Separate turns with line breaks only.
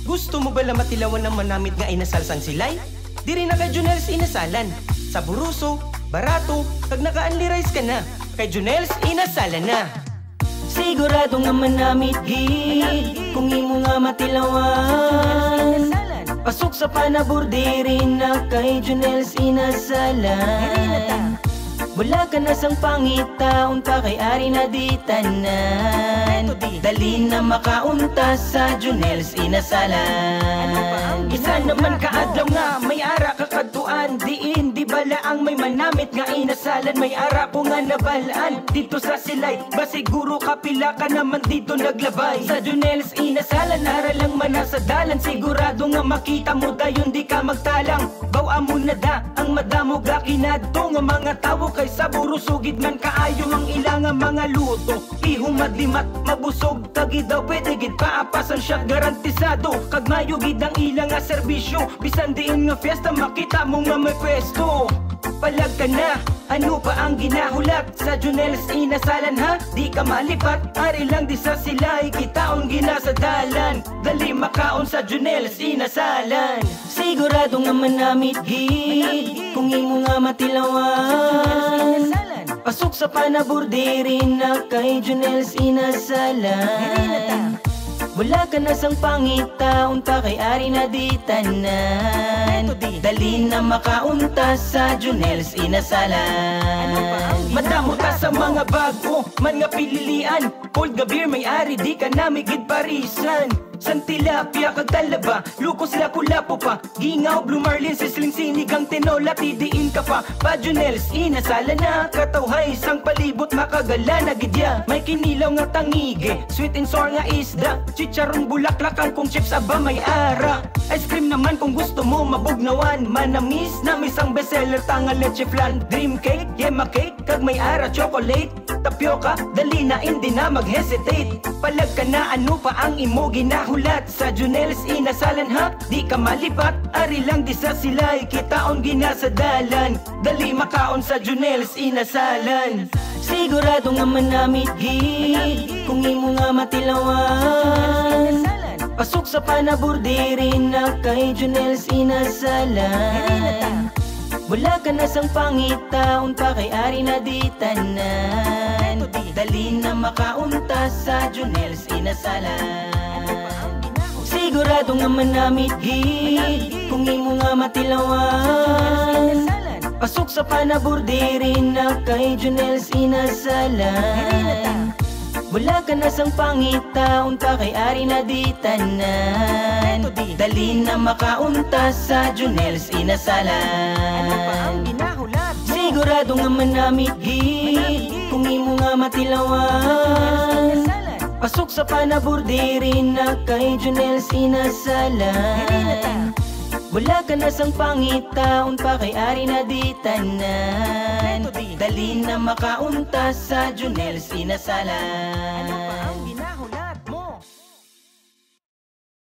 Gusto mo bala matilawan ng manamit nga inasalsang silay? Diri na kay Junels inasalan. Sa buruso, barato, kag naka-only rice ka na. Kay Junels inasalan na.
Sigurado nga manamit gid kung imo nga matilawan. Pasok sa panabur diri na kay Junels inasalan. Wala ka na sang pangitaon pa kay ari na di tanan. Dali na makaunta sa Junels inasalan.
Isa naman kaadlaw nga may ara kakatuan. Diin di bala ang may manamit nga inasalan. May ara ko nga nabalaan dito sa silay. Ba siguro kapila ka naman dito naglabay. Sa Junels inasalan ara lang manasa dalan. Sigurado nga makita mo dayon di ka magtalang. Bawa mo na da ang madamo ga kinadto nga mga tawo kay sa burusugid man kaayo ang ilang mga luto. Ihumadimat mabusog tagi daw pwede gid paapasan siya garantisado. Kag mayo gid ang ilang nga serbisyo. Bisan diin nga fiesta makita mo nga may pwesto. Palag ka na, ano pa ang ginahulat sa Junels inasalan ha? Di ka malipat, ari lang di sa silay kitaon ginasadalan. Dali makaon sa Junels inasalan.
Sigurado nga manamit gid kung imo nga matilawan. Pasok sa panabur diri na kay Junels inasalan. Wala ka na sang pangitaon pa kay ari na di tanan. Dali na makaunta sa Junels inasalan.
Madamo ka sa mga bago man nga pililian. Cold nga beer may ari di ka namigid parisan. San tilapia kag talaba, lukos lapu-lapu pa. Gingaw, blue marlin, sisling sinigang tinola, tidiin ka pa. Pa Junels inasala na, katawhay sang palibot makagala na gidya. May kinilaw nga tangige, sweet and sour nga isda. Chicharong bulaklakan kung chips aba may ara. Ice cream naman kung gusto mo mabugnawan. Manamis na may isang bestseller tanga leche flan. Dream cake, yema cake, kag may ara chocolate. Tapioca, dali na hindi na mag-hesitate. Palag ka na ano pa ang imo ginahulat sa Junels inasalan ha? Di ka malipat, ari lang di sa silay kitaon ginasadalan. Dali makaon sa Junels inasalan.
Sigurado nga manamit gid kung imo nga matilawan. Pasok sa panabur diri na kay Junels inasalan. Wala ka na sang pangitaon pa kay ari na di tanan. Dali na makaunta sa Junels inasalan. Sigurado nga manamit gid kung imo nga matilawan. Pasok sa panabur diri na kay Junels inasalan. Wala ka na sang pangitaon pa kay ari na di tanan. Dali na makaunta sa Junels inasalan. Sigurado nga manamit gid kung imo nga matilawan. Pasok sa panabur diri na kay Junels inasalan. Wala ka na sang pangitaon pa kay ari na di tanan. Dali na makaunta sa Junels inasalan.